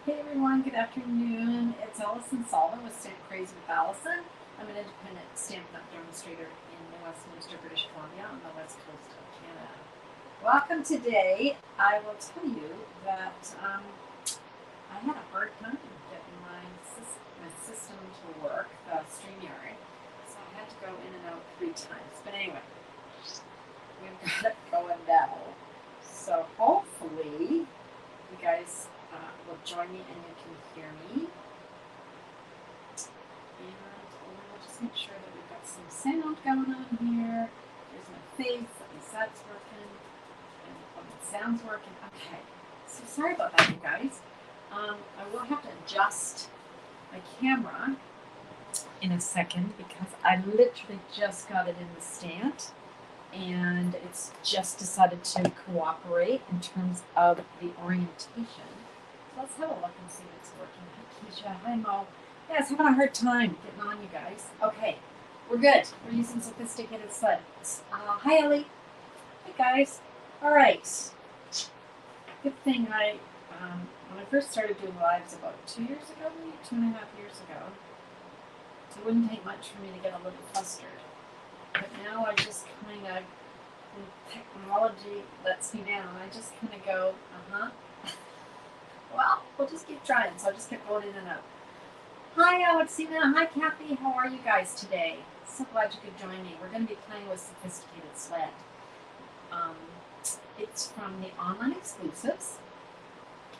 Hey everyone, good afternoon. It's Alison Sullivan with Stamp Crazy with Alison. I'm an independent Stampin' Up! Demonstrator in New Westminster, British Columbia on the west coast of Canada. Welcome today. I will tell you that I had a hard time getting my system to work, the StreamYard, so I had to go in and out 3 times. But anyway, we've got it going now. So hopefully you guys will join me and you can hear me. And we'll just make sure that we've got some sound going on here. There's my face, at least that's working. And the sound's working. Okay. So sorry about that, you guys. I will have to adjust my camera in a second because I literally just got it in the stand and it's just decided to cooperate in terms of the orientation. So let's have a look and see if it's working. Hi Keisha, hi Mo. Yeah, it's having a hard time getting on, you guys. Okay, we're good. We're using Sophisticated Sled. Hi Ellie. Hey guys. All right. Good thing when I first started doing lives about 2 years ago, maybe 2.5 years ago, it wouldn't take much for me to get a little flustered. But now I just kind of, when technology lets me down, I just kind of go, well, we'll just keep trying. So I just kept going in and out. Hi, Alexina. Hi, Kathy. How are you guys today? So glad you could join me. We're going to be playing with Sophisticated Sled. It's from the online exclusives,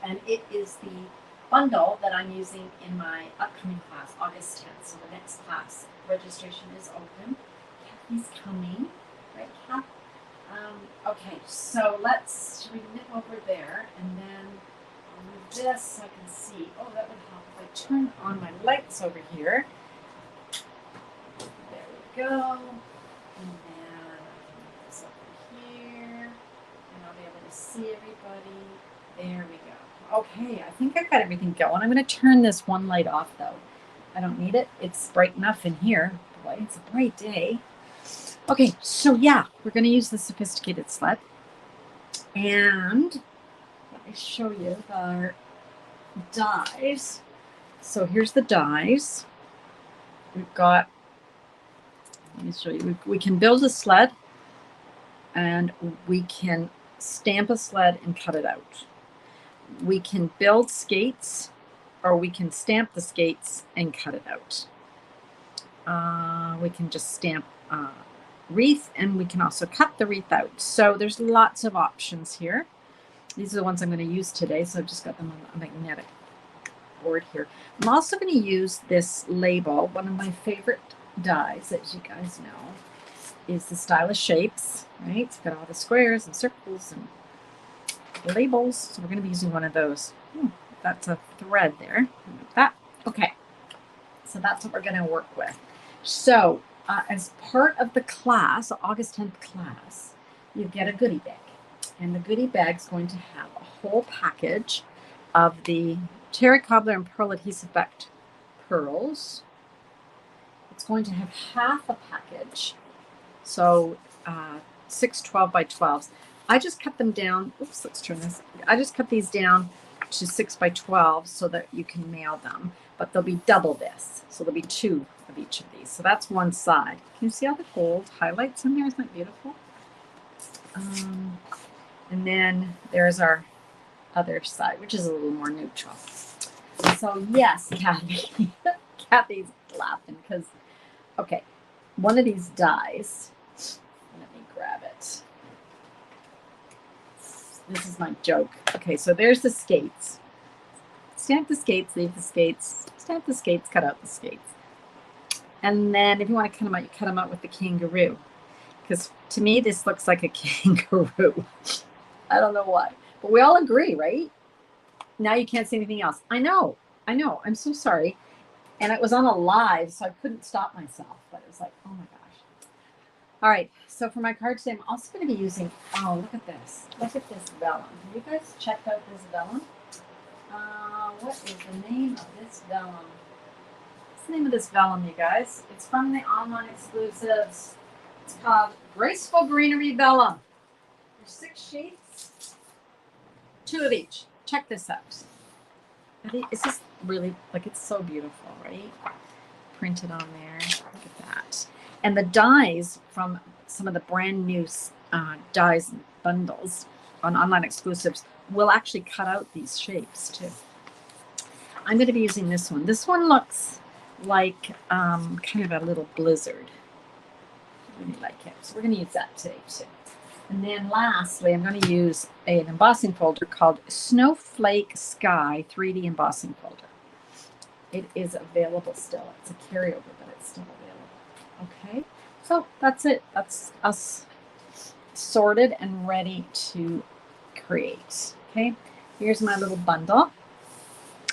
and it is the bundle that I'm using in my upcoming class, August 10th. So the next class registration is open. Kathy's coming, right, Kath? Okay, so should we nip over there and then I'll move this so I can see. Oh, that would help if I turn on my lights over here. There we go. And then I can move this over here and I'll be able to see everybody. There we go. Okay, I think I've got everything going. I'm going to turn this one light off though. I don't need it. It's bright enough in here. Boy, it's a bright day. Okay, so yeah, we're going to use the Sophisticated Sled. And let me show you our dies. So here's the dies. We've got, let me show you, we can build a sled and we can stamp a sled and cut it out. We can build skates or we can stamp the skates and cut it out. We can just stamp wreath and we can also cut the wreath out. So there's lots of options here. These are the ones I'm going to use today. So I've just got them on a magnetic board here. I'm also going to use this label. One of my favorite dies, as you guys know, is the Stylish Shapes, right? It's got all the squares and circles and labels. So we're going to be using one of those. That's a thread there. That. Okay. So that's what we're going to work with. So as part of the class, August 10th class, you get a goodie bag. And the goodie bag's going to have a whole package of the Terry Cobbler and Pearl Adhesive Backed Pearls. It's going to have half a package. So 6 12 by 12s. I just cut them down. Oops, let's turn this. I just cut these down to 6 by 12 so that you can mail them. But they'll be double this. So there'll be 2 of each of these. So that's one side. Can you see all the gold highlights in there? Isn't that beautiful? And then there's our other side, which is a little more neutral. So yes, Kathy. Kathy's laughing because, okay, one of these dies. Let me grab it. This is my joke. Okay, so there's the skates. Stamp the skates, leave the skates, stamp the skates, cut out the skates. And then if you want to cut them out, you cut them out with the kangaroo. Because to me, this looks like a kangaroo. I don't know why. But we all agree, right? Now you can't see anything else. I know. I'm so sorry. And it was on a live, so I couldn't stop myself. But it was like, oh my gosh. All right. So for my card today, I'm also going to be using, oh, look at this. Look at this vellum. Have you guys checked out this vellum? What is the name of this vellum? What's the name of this vellum, you guys? It's from the online exclusives. It's called Graceful Greenery Vellum. There's 6 sheets, 2 of each. Check this out. It's just really, like, it's so beautiful, right? Printed on there. Look at that. And the dies from some of the brand new dies bundles on online exclusives will actually cut out these shapes too. I'm going to be using this one. This one looks like kind of a little blizzard. I really like it. So we're going to use that today too. And then lastly, I'm going to use an embossing folder called Snowflake Sky 3D embossing folder. It is available still. It's a carryover, but it's still available. Okay, so that's it. That's us sorted and ready to create. Okay, here's my little bundle.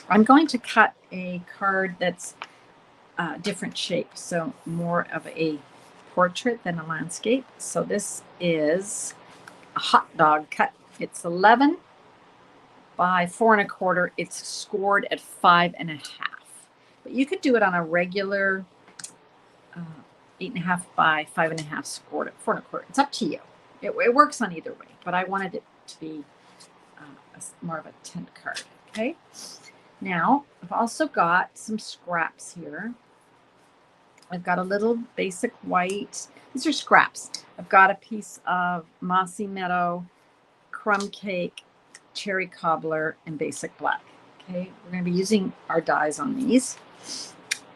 I'm going to cut a card that's different shape, so more of a portrait than a landscape. So this is a hot dog cut. It's 11 by 4 1/4. It's scored at 5 1/2. But you could do it on a regular 8 1/2 by 5 1/2 scored at 4 1/4. It's up to you. It works on either way, but I wanted it to be more of a tent card. Okay. Now I've also got some scraps here. I've got a little basic white. These are scraps. I've got a piece of mossy meadow, crumb cake, cherry cobbler, and basic black. Okay, we're going to be using our dies on these.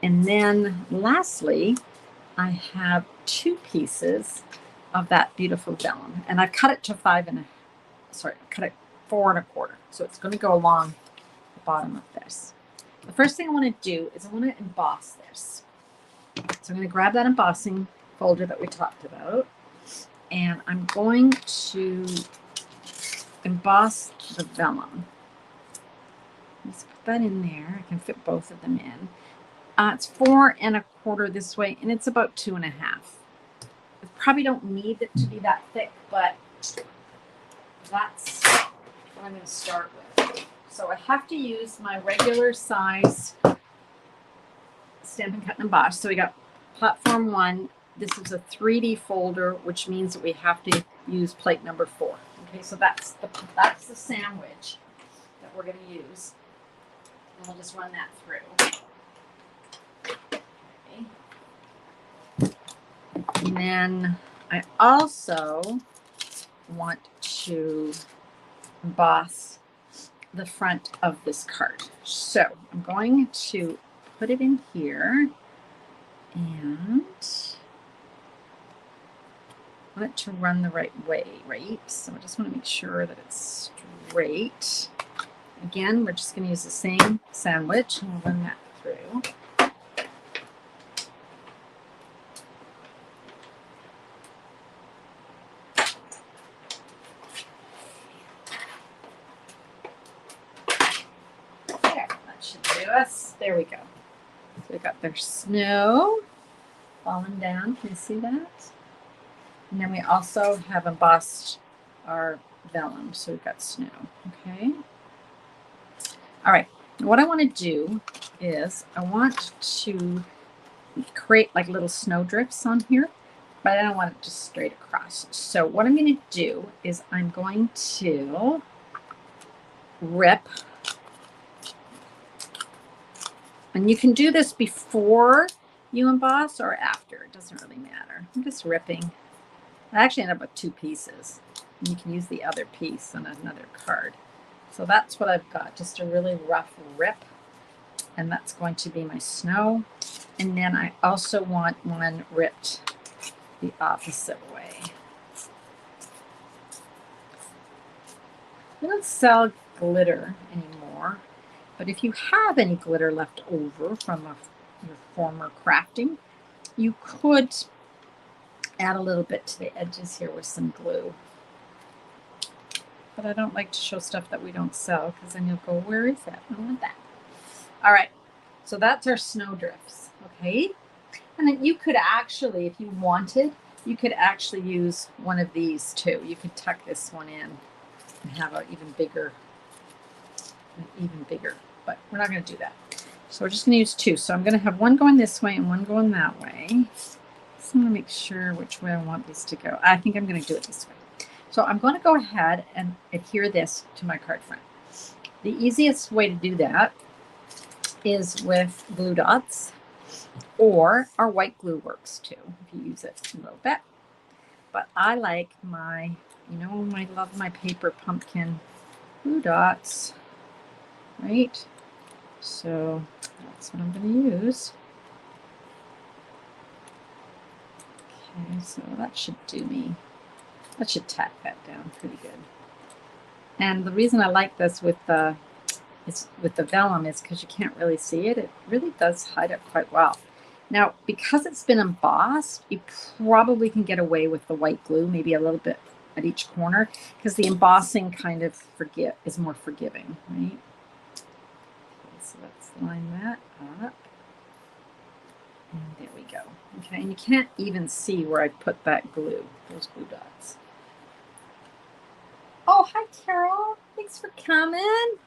And then lastly, I have 2 pieces of that beautiful vellum, and I've cut it to 4 1/4. So it's going to go along the bottom of this. The first thing I want to do is I want to emboss this. So I'm going to grab that embossing folder that we talked about, and I'm going to emboss the vellum. Let's put that in there. I can fit both of them in. It's 4 1/4 this way, and it's about 2 1/2. I probably don't need it to be that thick, but that's what I'm going to start with. So I have to use my regular size Stampin' Cut and Emboss. So we got platform 1. This is a 3D folder, which means that we have to use plate number 4. Okay, so that's the sandwich that we're going to use. And we'll just run that through. Okay. And then I also want to emboss the front of this card. So I'm going to put it in here, and I want it to run the right way, right? So I just want to make sure that it's straight. Again, we're just going to use the same sandwich, and we'll run that through. There, that should do us. There we go. So we got their snow falling down. Can you see that? And then we also have embossed our vellum. So we've got snow. Okay. All right. What I want to do is I want to create like little snow drifts on here, but I don't want it just straight across. So what I'm going to do is I'm going to rip. And you can do this before you emboss or after. It doesn't really matter. I'm just ripping. I actually end up with 2 pieces. And you can use the other piece on another card. So that's what I've got, just a really rough rip. And that's going to be my snow. And then I also want one ripped the opposite way. We don't sell glitter anymore. But if you have any glitter left over from your former crafting, you could add a little bit to the edges here with some glue. But I don't like to show stuff that we don't sell, because then you'll go, where is that? I don't want that. All right, so that's our snow drifts, okay? And then you could actually, if you wanted, you could actually use one of these too. You could tuck this one in and have an even bigger, but we're not going to do that. So we're just going to use 2. So I'm going to have one going this way and one going that way. So I'm going to make sure which way I want these to go. I think I'm going to do it this way. So I'm going to go ahead and adhere this to my card front. The easiest way to do that is with glue dots, or our white glue works too if you use it a little bit. But I like my, I love my paper pumpkin glue dots, right? So that's what I'm going to use. Okay, so that should do me. That should tack that down pretty good. And the reason I like this with the vellum is because you can't really see it. It really does hide it quite well. Now, because it's been embossed, you probably can get away with the white glue, maybe a little bit at each corner, because the embossing kind of is more forgiving, right? Okay, so let's line that up. And there we go. Okay, and you can't even see where I put that glue, those glue dots. Oh, hi, Carol. Thanks for coming.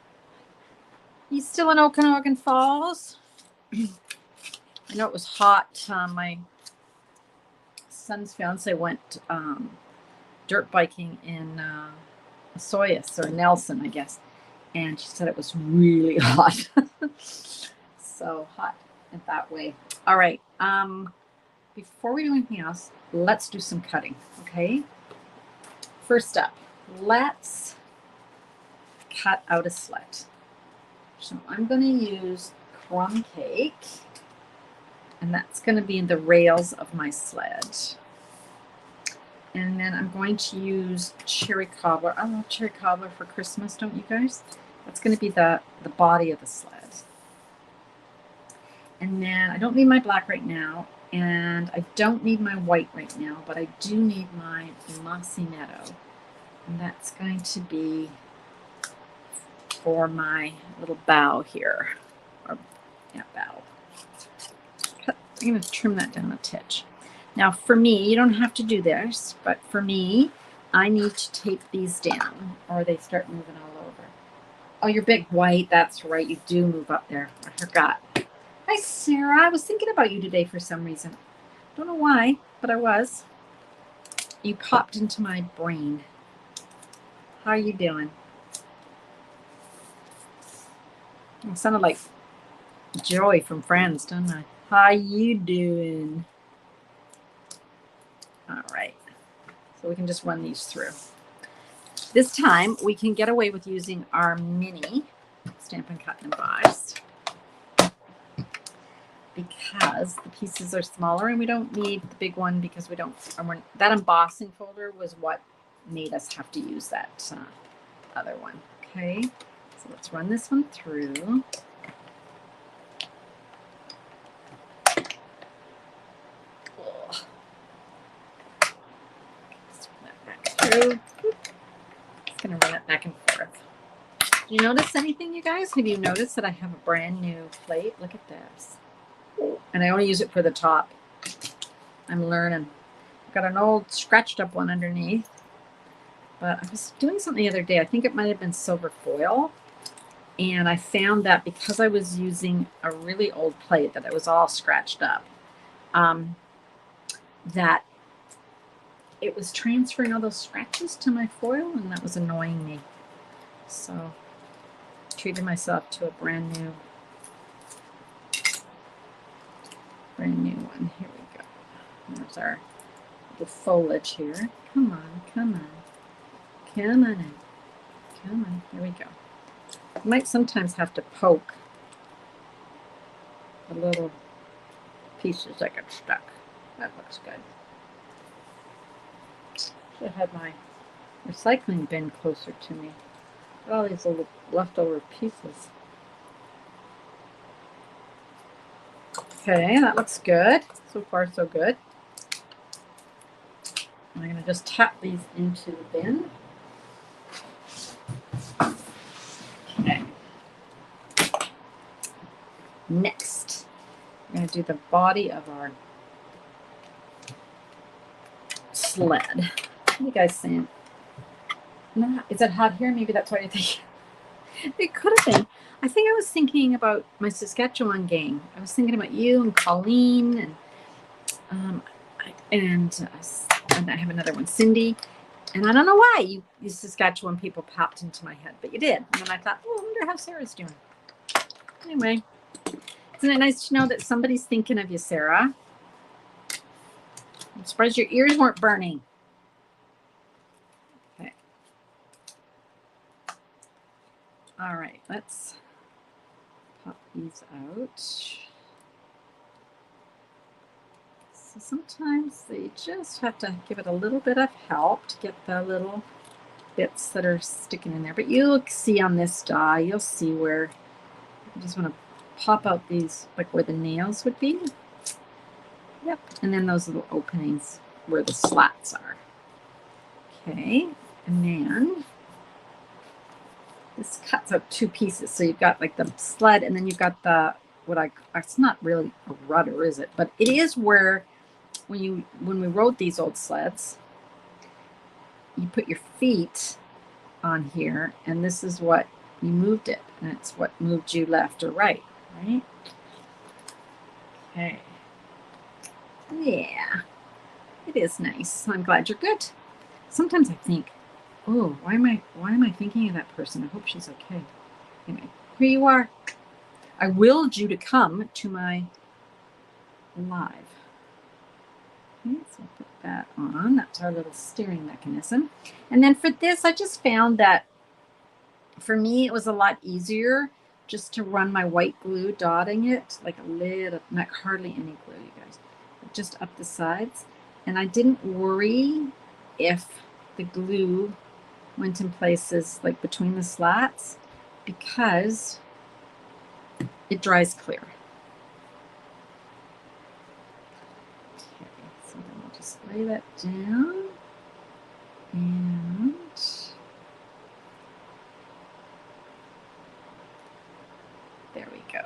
You still in Okanagan Falls? I know it was hot. My son's fiance went dirt biking in Soyuz, or Nelson, I guess. And she said it was really hot. So hot in that way. All right. Before we do anything else, let's do some cutting, okay? First up, let's cut out a sled. So I'm going to use crumb cake, and that's going to be the rails of my sled. And then I'm going to use cherry cobbler. I love cherry cobbler for Christmas, don't you guys? That's going to be the body of the sled. And then I don't need my black right now, and I don't need my white right now, but I do need my mossy meadow. And that's going to be for my little bow here. Bow. I'm going to trim that down a titch. Now for me, you don't have to do this, but for me, I need to tape these down or they start moving all over. Oh, you're big white. That's right. You do move up there. I forgot. Hi, Sarah. I was thinking about you today for some reason. Don't know why, but I was. You popped into my brain. How are you doing? It sounded like Joey from Friends, don't I? How you doing? All right. So we can just run these through. This time we can get away with using our mini Stampin' Cut and Emboss because the pieces are smaller and we don't need the big one because that embossing folder was what made us have to use that other one. Okay. So let's run this one through. Through. Just going to run it back and forth. Do you notice anything, you guys? Have you noticed that I have a brand new plate? Look at this. And I only use it for the top. I'm learning. I've got an old scratched up one underneath. But I was doing something the other day. I think it might have been silver foil. And I found that because I was using a really old plate that it was all scratched up, that it was transferring all those scratches to my foil, and that was annoying me. So I treated myself to a brand new one. Here we go. There's our little foliage here. Come on, come on. Come on in. Come on. There we go. You might sometimes have to poke the little pieces that get stuck. That looks good. Should have had my recycling bin closer to me. All these little leftover pieces. Okay, that looks good. So far, so good. I'm going to just tap these into the bin. Okay. Next, we're going to do the body of our sled. What are you guys saying? Is it hot here? Maybe that's what you're thinking. It could have been. I think I was thinking about my Saskatchewan gang. I was thinking about you and Colleen and I have another one, Cindy. And I don't know why you Saskatchewan people popped into my head, but you did. And then I thought, oh, I wonder how Sarah's doing. Anyway, Isn't it nice to know that somebody's thinking of you, Sarah? I'm surprised your ears weren't burning. Okay. All right, let's pop these out. So sometimes they just have to give it a little bit of help to get the little bits that are sticking in there. But you'll see on this die, you'll see where I just want to pop out these, like where the nails would be. Yep. And then those little openings where the slats are. Okay. And then this cuts out two pieces. So you've got like the sled, and then you've got the, it's not really a rudder, is it? But it is where, when we rode these old sleds, you put your feet on here, and this is what you moved it, and it's what moved you left or right, right? Okay. Yeah, it is nice. I'm glad you're good. Sometimes I think, oh, why am I thinking of that person? I hope she's okay. Anyway, here you are. I willed you to come to my live. Okay, so I'll put that on. That's our little steering mechanism. And then for this, I just found that for me, it was a lot easier just to run my white glue, dotting it like a little, not hardly any glue, you guys, but just up the sides. And I didn't worry if the glue went in places like between the slats, because it dries clear. Okay, so then we'll just lay that down, and there we go.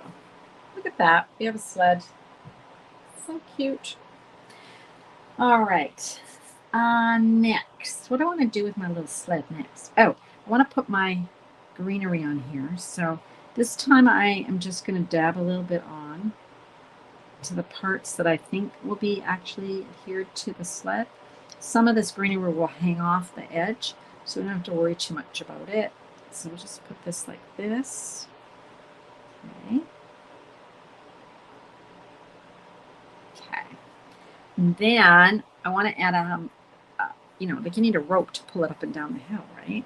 Look at that. We have a sled. So cute. All right. Next, what do I want to do with my little sled next? Oh, I want to put my greenery on here. So this time I am just going to dab a little bit on to the parts that I think will be actually adhered to the sled. Some of this greenery will hang off the edge, so we don't have to worry too much about it. So we'll just put this like this. Okay. Okay. And then I want to add like you need a rope to pull it up and down the hill, right?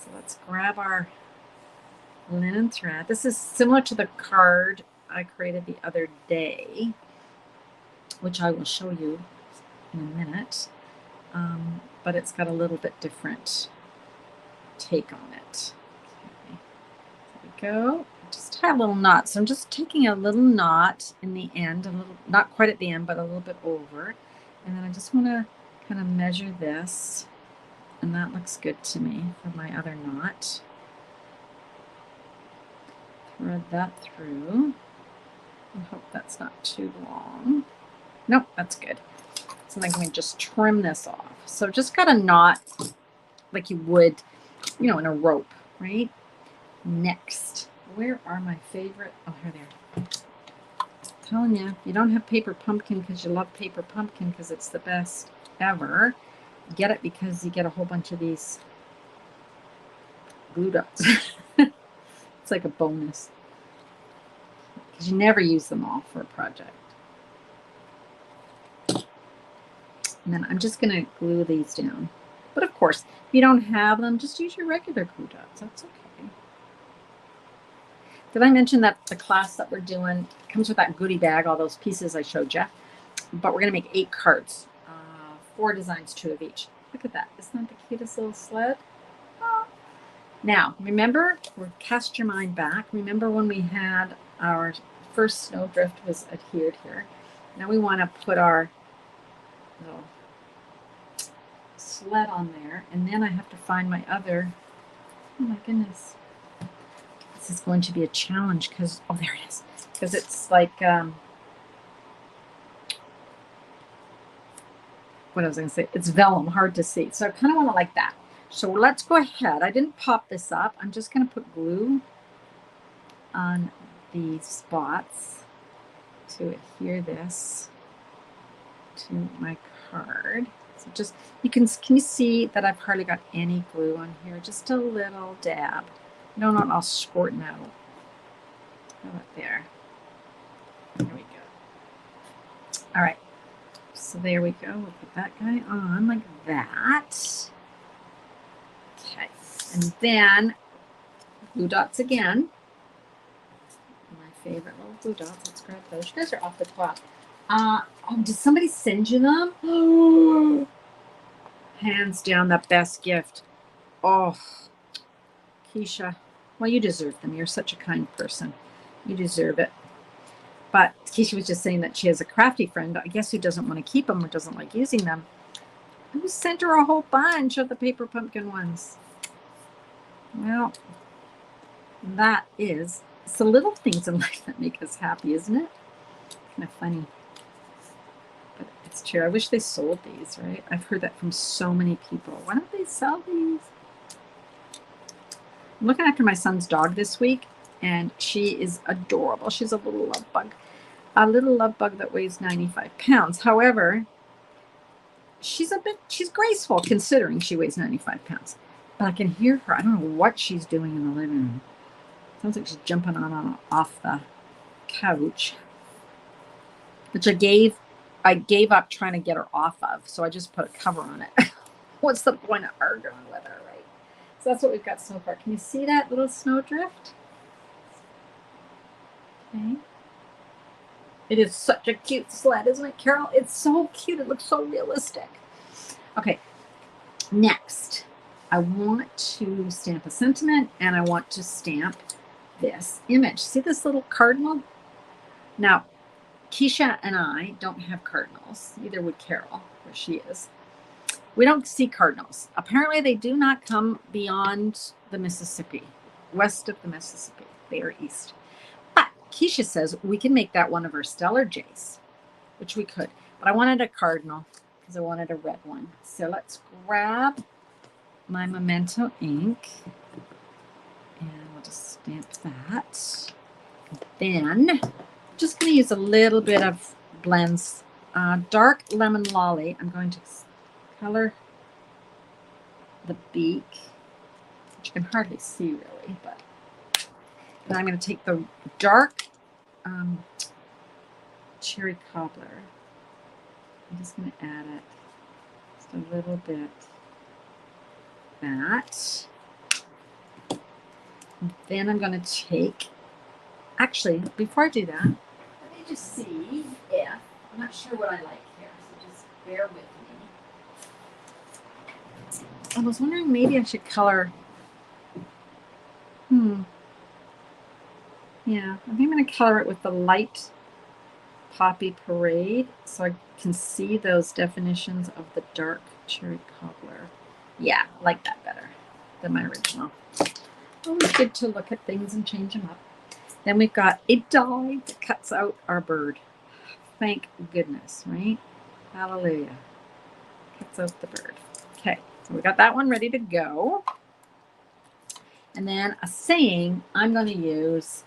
So let's grab our linen thread. This is similar to the card I created the other day, which I will show you in a minute. But it's got a little bit different take on it. Okay. There we go. Just tie a little knot. So I'm just taking a little knot in the end, a little, not quite at the end, but a little bit over. And then I just want to kind of measure this, and that looks good to me for my other knot. Thread that through. I hope that's not too long. Nope, that's good. So then I'm going to just trim this off. So just got a knot like you would, in a rope, right? Next, where are my favorite? Oh, here they are. I'm telling you, you don't have paper pumpkin because you love paper pumpkin because it's the best ever. You get it because you get a whole bunch of these glue dots. It's like a bonus because you never use them all for a project. And then I'm just going to glue these down. But of course, if you don't have them, just use your regular glue dots. That's okay. Did I mention that the class that we're doing comes with that goodie bag, all those pieces I showed you? But we're going to make 8 cards, 4 designs, 2 of each. Look at that. Isn't that the cutest little sled? Oh. Now, remember, cast your mind back. Remember when we had our first snowdrift was adhered here. Now we want to put our little sled on there, and then I have to find my other. Oh my goodness, this is going to be a challenge because there it is, because it's like what I was going to say, it's vellum, hard to see, so I kind of want it like that. So let's go ahead. I didn't pop this up. I'm just going to put glue on these spots to adhere this to my card. So just, can you see that I've hardly got any glue on here? Just a little dab. No, not all squirting out. How about there? There we go. All right. So there we go. We'll put that guy on like that. Okay. And then blue dots again. My favorite little blue dots. Let's grab those. You guys are off the top. Oh, did somebody send you them? Oh, hands down the best gift. Oh, Keisha. Well, you deserve them. You're such a kind person. You deserve it. But Keisha was just saying that she has a crafty friend, I guess, who doesn't want to keep them or doesn't like using them. Who sent her a whole bunch of the paper pumpkin ones? Well, that is, it's the little things in life that make us happy, isn't it? Kind of funny. But it's true. I wish they sold these, right? I've heard that from so many people. Why don't they sell these? I'm looking after my son's dog this week, and she is adorable. She's a little love bug. A little love bug that weighs 95 pounds. However, she's graceful considering she weighs 95 pounds. But I can hear her. I don't know what she's doing in the living room. Sounds like she's jumping on off the couch, which I gave up trying to get her off of. So I just put a cover on it. What's the point of arguing with her, right? So that's what we've got so far. Can you see that little snowdrift? Okay. It is such a cute sled, isn't it, Carol? It's so cute. It looks so realistic. Okay, next, I want to stamp a sentiment, and I want to stamp this image. See this little cardinal? Now, Keisha and I don't have cardinals. Neither would Carol, where she is. We don't see cardinals. Apparently, they do not come beyond the Mississippi, west of the Mississippi. They are east. Keisha says we can make that one of our stellar jays, which we could. But I wanted a cardinal because I wanted a red one. So let's grab my Memento ink. And we'll just stamp that. Then I'm just going to use a little bit of blends. Dark Lemon Lolly. I'm going to color the beak, which you can hardly see really, but then I'm going to take the dark cherry cobbler. I'm just going to add it just a little bit. That. And then I'm going to take, actually, before I do that, let me just see if, I'm not sure what I like here, so just bear with me. I was wondering maybe I should color, yeah, I think I'm going to color it with the light Poppy Parade so I can see those definitions of the dark cherry cobbler. Yeah, I like that better than my original. Always good to look at things and change them up. Then we've got a die that cuts out our bird. Thank goodness, right? Hallelujah. Cuts out the bird. Okay, so we got that one ready to go. And then a saying, I'm going to use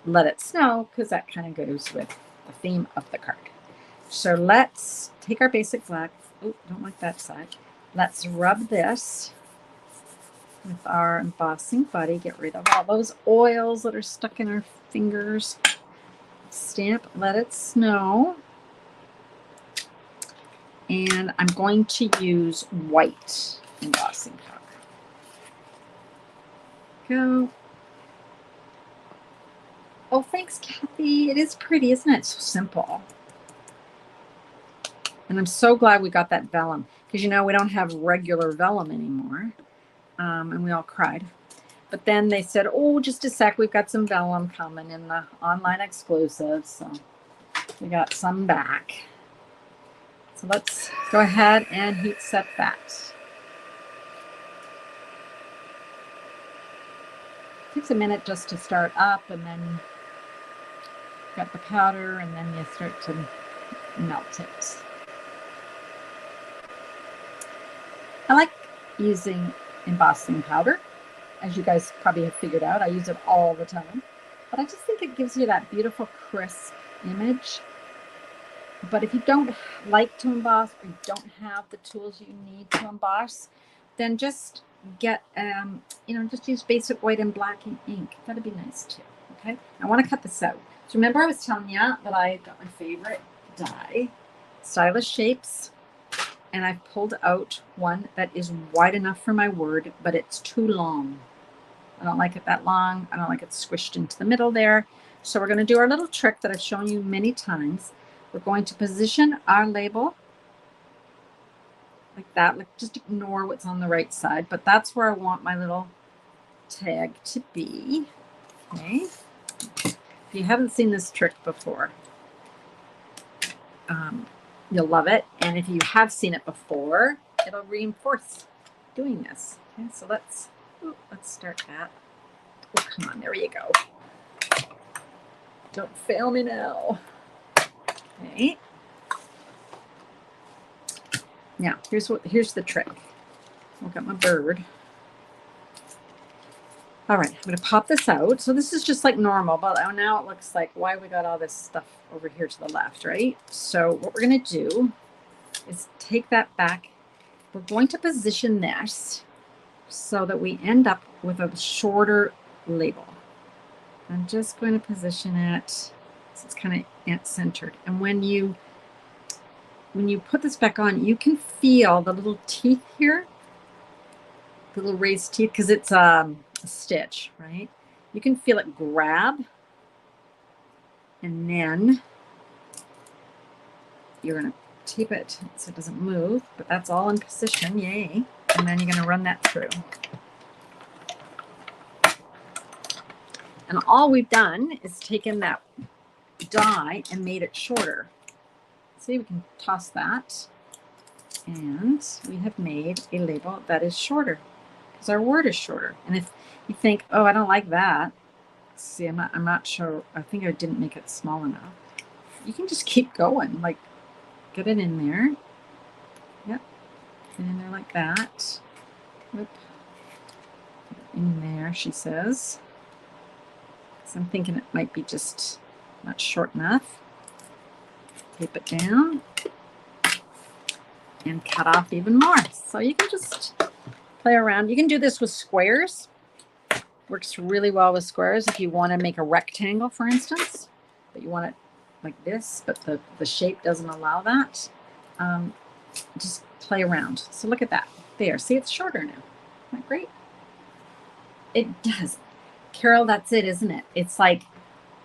Let It Snow because that kind of goes with the theme of the card. So let's take our basic black. Oh, don't like that side. Let's rub this with our embossing buddy. Get rid of all those oils that are stuck in our fingers. Stamp Let It Snow. And I'm going to use white embossing powder. Go. Oh, thanks, Kathy. It is pretty, isn't it? So simple. And I'm so glad we got that vellum because, you know, we don't have regular vellum anymore. And we all cried. But then they said, oh, just a sec. We've got some vellum coming in the online exclusive. So we got some back. So let's go ahead and heat set that. It takes a minute just to start up, and then got the powder, and then you start to melt it. I like using embossing powder. As you guys probably have figured out, I use it all the time. But I just think it gives you that beautiful, crisp image. But if you don't like to emboss or you don't have the tools you need to emboss, then just get, just use basic white and black ink. That'd be nice too. Okay, I want to cut this out. So remember I was telling you that I got my favorite die, Stylish Shapes, and I've pulled out one that is wide enough for my word, but it's too long. I don't like it that long. I don't like it squished into the middle there. So we're going to do our little trick that I've shown you many times. We're going to position our label like that. Like, just ignore what's on the right side, but that's where I want my little tag to be. Okay. If you haven't seen this trick before, you'll love it. And if you have seen it before, it'll reinforce doing this. Okay, so let's start that. Oh, come on, there you go. Don't fail me now. Okay. Now, here's the trick. I've got my bird. All right, I'm going to pop this out. So this is just like normal, but now it looks like why we got all this stuff over here to the left, right? So what we're going to do is take that back. We're going to position this so that we end up with a shorter label. I'm just going to position it so it's kind of centered. And when you put this back on, you can feel the little teeth here, the little raised teeth, because it's a stitch, right? You can feel it grab, and then you're going to tape it so it doesn't move, but that's all in position, yay. And then you're going to run that through. And all we've done is taken that die and made it shorter. See, we can toss that, and we have made a label that is shorter because our word is shorter. And if you think, oh, I don't like that, see, I'm not sure. I think I didn't make it small enough. You can just keep going, like get it in there. Yep, get in there like that. Whoop. In there, she says. So I'm thinking it might be just not short enough. Tape it down and cut off even more. So you can just play around. You can do this with squares. Works really well with squares if you want to make a rectangle, for instance, but you want it like this, but the shape doesn't allow that. Just play around. So look at that. There. See, it's shorter now. Isn't that great? It does. Carol, that's it, isn't it? It's like,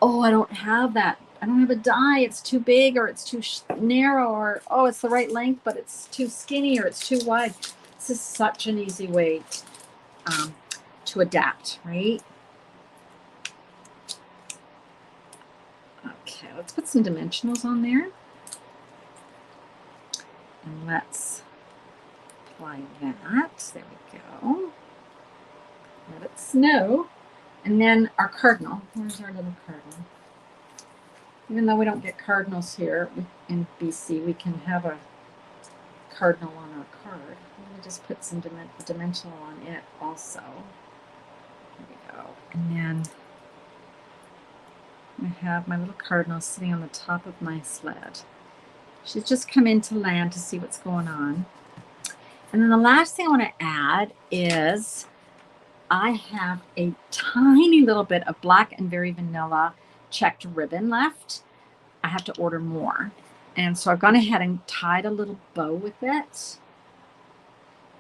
oh, I don't have that. I don't have a die. It's too big, or it's too narrow, or oh, it's the right length, but it's too skinny, or it's too wide. This is such an easy way to adapt, right? Okay, let's put some dimensionals on there. And let's apply that. There we go. Let it snow. And then our cardinal. Where's our little cardinal? Even though we don't get cardinals here in BC, we can have a cardinal on our card. I'm going to just put some dimensional on it also. There we go. And then I have my little cardinal sitting on the top of my sled. She's just come into land to see what's going on. And then the last thing I want to add is I have a tiny little bit of black and very vanilla checked ribbon left. I have to order more. And so I've gone ahead and tied a little bow with it.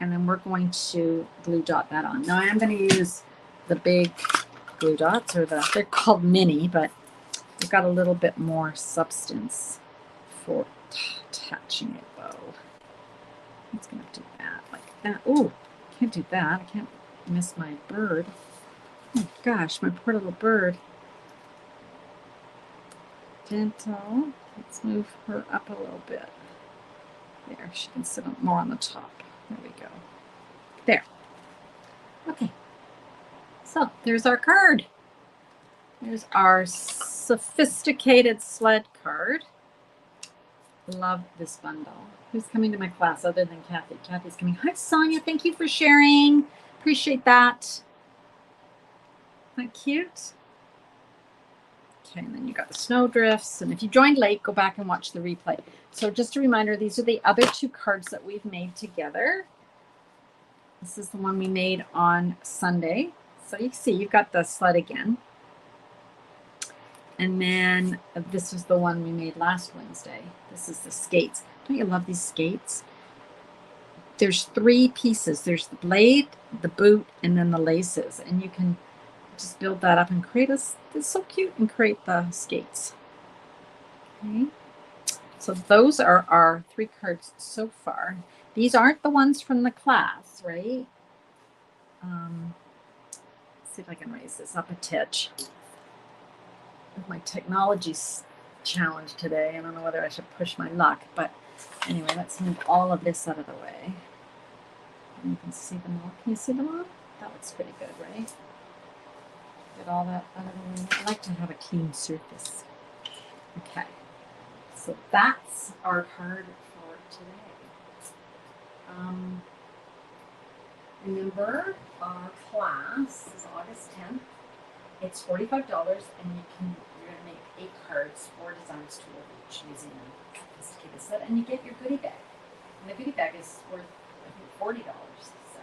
And then we're going to glue dot that on. Now I am going to use the big glue dots, or they're called mini, but they've got a little bit more substance for attaching a bow. It's going to do that like that. Oh, can't do that. I can't miss my bird. Oh gosh, my poor little bird. Gentle. Let's move her up a little bit. There, she can sit more on the top. There we go. There. Okay. So there's our card. There's our Sophisticated Sled card. Love this bundle. Who's coming to my class other than Kathy? Kathy's coming. Hi, Sonia. Thank you for sharing. Appreciate that. Isn't that cute? Okay, and then you got the snowdrifts. And if you joined late, go back and watch the replay. So just a reminder, these are the other two cards that we've made together. This is the one we made on Sunday. So you can see you've got the sled again. And then this was the one we made last Wednesday. This is the skates. Don't you love these skates? There's 3 pieces. There's the blade, the boot, and then the laces. And you can just build that up and create it's so cute and create the skates. Okay. So those are our 3 cards so far. These aren't the ones from the class, right? Let's see if I can raise this up a titch. My technology's challenged today. I don't know whether I should push my luck, but anyway, let's move all of this out of the way. And you can see them all. Can you see them all? That looks pretty good, right? Get all that out of the way. I like to have a clean surface. Okay. So that's our card for today. Remember, our class is August 10th. It's $45, and you're going to make 8 cards, 4 designs to each using a Sophisticated Sled, and you get your goodie bag. And the goodie bag is worth, I think, $40. So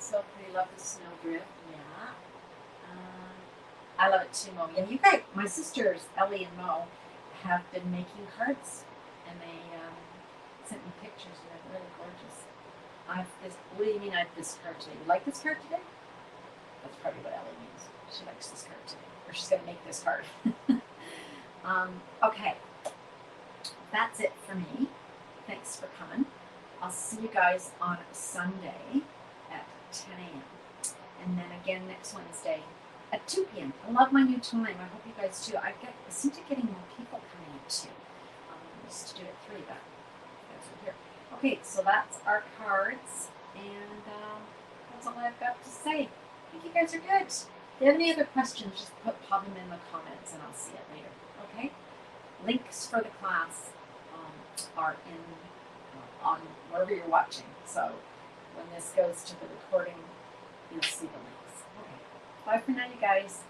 so pretty. Love the snowdrift. Yeah. I love it too, Mo. Yeah, you guys, my sisters Ellie and Mo, have been making cards, and they sent me pictures. They're really gorgeous. What do you mean I have this card today? You like this card today? That's probably what Ellie means. She likes this card today, or she's going to make this card. Okay, that's it for me. Thanks for coming. I'll see you guys on Sunday at 10 a.m. and then again next Wednesday at 2 p.m. I love my new time. I hope you guys too. I seem to getting more people coming in too. I used to do it at 3, but you guys are here. Okay, so that's our cards, and that's all I've got to say. I think you guys are good. If you have any other questions, just pop them in the comments, and I'll see it later. Okay? Links for the class are in on wherever you're watching. So when this goes to the recording, you'll see the links. Okay. Bye for now, you guys.